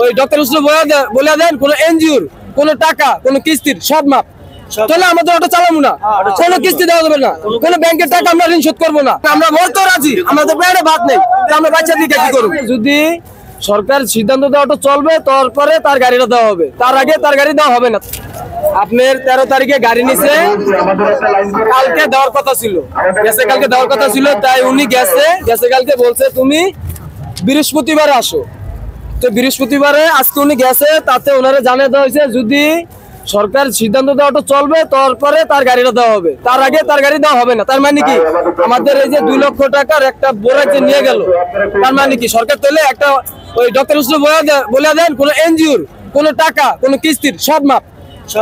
ওই ডক্টর ইউসুফ বলে দেন কোন এনজিওর কোন টাকা কোন কিস্তির সব মাপ, তাহলে আমাদের অটো চালাবো না, কোনো কিস্তি দেওয়া যাবে না, কোনো ব্যাংকের টাকা আমরা ঋণ শোধ করবো না। আমরা মরতে রাজি, আমাদের পেটে ভাত নেই, আমরা বাচ্চা দিকে কি করবো? যদি সরকার সিদ্ধান্ত দেওয়া অটো চলবে তারপরে তার গাড়িটা দেওয়া হবে, তার আগে তার গাড়ি দেওয়া হবে না। আপনার 13 তারিখে গাড়ি নিছে, কালকে দেওয়ার কথা ছিল, কালকে দেওয়ার কথা ছিল, তাই উনি গেছে কালকে বলছে তুমি বৃহস্পতিবারে আসো। তো বৃহস্পতিবারে আজকে উনি গেছে, তাতে ওনারা জানিয়ে দেওয়া হয়েছে যদি সরকার সিদ্ধান্ত দেওয়াটা চলবে তারপরে তার গাড়িটা দেওয়া হবে, তার আগে তার গাড়ি দেওয়া হবে না। তার মানে কি আমাদের এই যে 2 লক্ষ টাকার একটা বোরাক যে নিয়ে গেল, তার মানে কি সরকার তাহলে একটা ওই ডক্টর ইউসুফ বলে দেন কোন এনজিওর কোন টাকা কোন কিস্তির সব মাপ,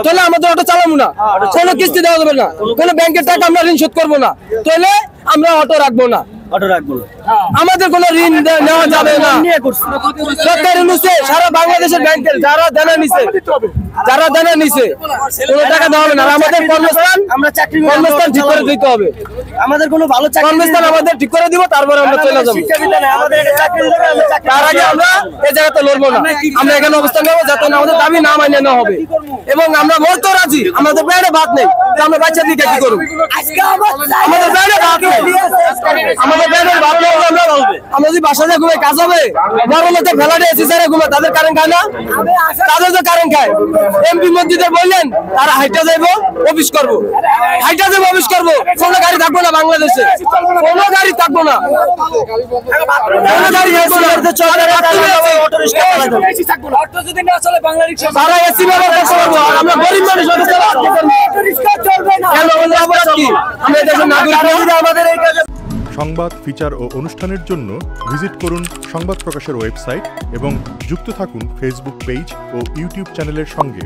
তাহলে আমাদের অটো চালাবো না, কোনো কিস্তি দেওয়া যাবে না, কোনো ব্যাংকের টাকা আমরা ঋণ শোধ করবো না, তাহলে আমরা অটো রাখবো না, আমাদের কোনো ঋণ নেওয়া যাবে না। সারা বাংলাদেশের ব্যাংকের যারা দেনা নিছে কোনো টাকা দেওয়া হবে না। আমাদের কর্মস্থান ঠিক করে দিতে হবে, আমাদের কোনো ভালো কর্মস্থান আমাদের ঠিক করে দিব, তারপরে আমরা চলে যাবো। তার আগে আমরা এই জায়গাতে লড়বো না, আমরা এখানে অবস্থান নেবো যাতে আমাদের দাবি না মাইনে নেওয়া হবে। এবং আমরা মরতে রাজি, আমাদের পেটে ভাত নেই, আমরা বাচ্চা দিকে কি করবো? আমাদের পেটে ভাত নেই, আমাদের পেটে ভাত নেই, আমরা যদি বাসাতে ঘুমে কাজ হবে, বড় লোকে ফেলাটে এসি স্যারে ঘুমে, তাদের কারেন্ট খায় না, তাদের তো কারেন্ট খায়। এমপি মসজিদে বললেন তারা হাইটা যাইবো অফিস করবো, কোনো গাড়ি থাকবো না বাংলাদেশে, কোনো গাড়ি থাকবো না, কোনো গাড়ি তারা এসি ব্যবহার করতে পারবো, আর আমরা গরিব মানুষ আমাদের এই সংবাদ, ফিচার ও অনুষ্ঠানের জন্য ভিজিট করুন সংবাদ প্রকাশের ওয়েবসাইট এবং যুক্ত থাকুন ফেসবুক পেজ ও ইউটিউব চ্যানেলের সঙ্গে।